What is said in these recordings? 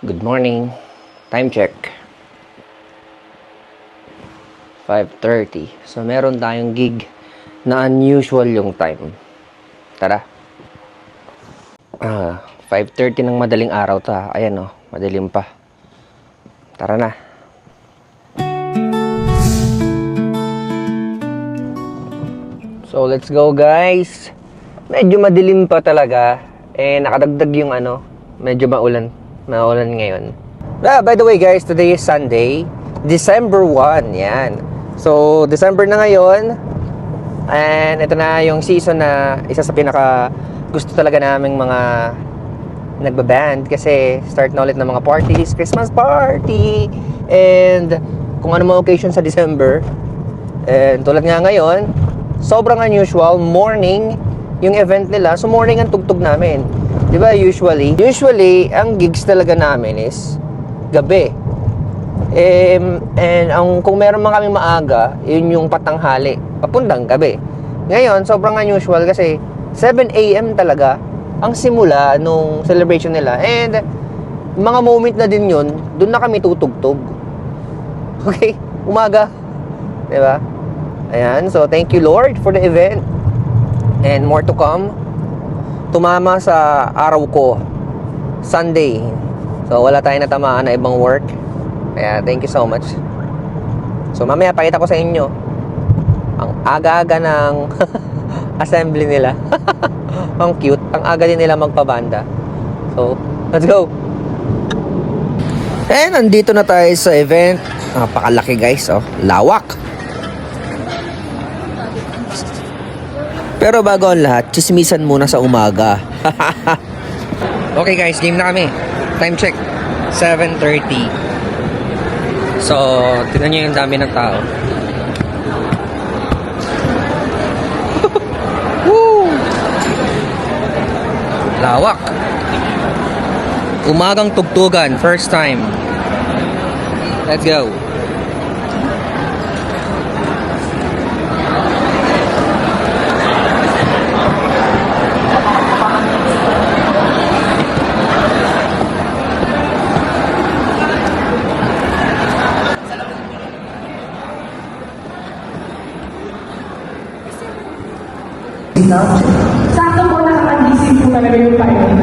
Good morning. Time check. 5:30. So, meron tayong gig na unusual yung time. Tara. 5:30 ng madaling araw ta. Ayan o, madilim pa. Tara na. So, let's go guys. Medyo madilim pa talaga. Nakadagdag yung medyo maulan ngayon. By the way guys, today is Sunday, December 1, yan. So, December na ngayon, and ito na yung season na isa sa pinaka gusto talaga naming mga nagbaband kasi start na ulit ng mga parties, Christmas party, and kung ano mga occasion sa December. And tulad nga ngayon, sobrang unusual, morning yung event nila, so morning ang tugtog namin. Diba usually ang gigs talaga namin is gabi. And kung meron man kami maaga, yun yung patanghali, papuntang gabi. Ngayon, sobrang unusual kasi 7 AM talaga ang simula nung celebration nila. And mga moment na din yun, dun na kami tutugtog. Okay? Umaga. Diba? Ayan. So, thank you Lord for the event. And more to come. Tumama sa araw ko, Sunday. So, wala tayong natamaan na ibang work. Kaya, thank you so much. So, mamaya, pakita ko sa inyo ang aga-aga ng assembly nila. Ang cute. Ang aga din nila magpabanda. So, let's go! And, nandito na tayo sa event. Napakalaki guys, oh. Lawak! Pero bago ang lahat, chismisan muna sa umaga. Okay guys, game na kami. Time check, 7:30. So, tignan nyo yung dami ng tao. Woo! Lawak. Umagang tugtugan, first time. Let's go. Sakto po nakakagising po talaga yung pain.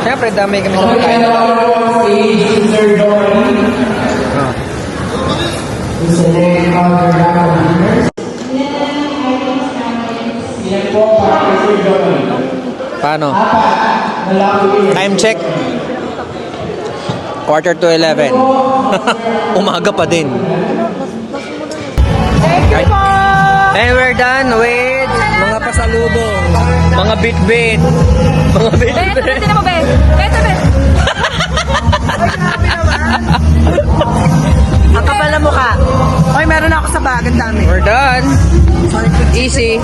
Siyempre, dami kami sa Okay, pagkain. and on stage, Sir Dory. Oh. To select other raffle winners. Yan po para kay Sir Dory. Paano? Apat na lucky winners. Time check. 11:45. Umaga pa din. Thank you po! And we're done with mga pasalubong, mga bit-bit, mga Beto, bit-bit. beto mo, beto. Beto, beto. Ang kapal na mukha. Oy, meron ako sa bag. Ang dami. We're done. Easy.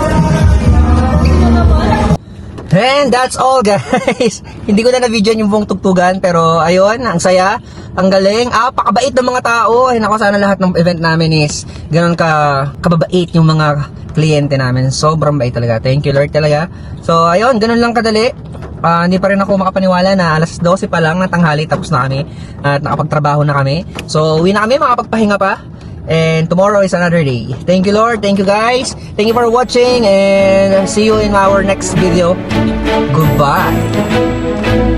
And that's all, guys. Hindi ko na na-video yung buong tugtugan, pero ayun, ang saya, ang galing. Pakabait ng mga tao. Ay, naku, sana lahat ng event namin is ganun kababait yung mga kliyente namin. Sobrang bait talaga. Thank you, Lord, talaga. So, ayun, ganun lang kadali. Hindi pa rin ako makapaniwala na alas 12 pa lang ng tanghali tapos na kami at nakapagtrabaho na kami. So, uwi na kami, makapagpahinga pa. And tomorrow is another day. Thank you, Lord. Thank you, guys. Thank you for watching and see you in our next video. Goodbye.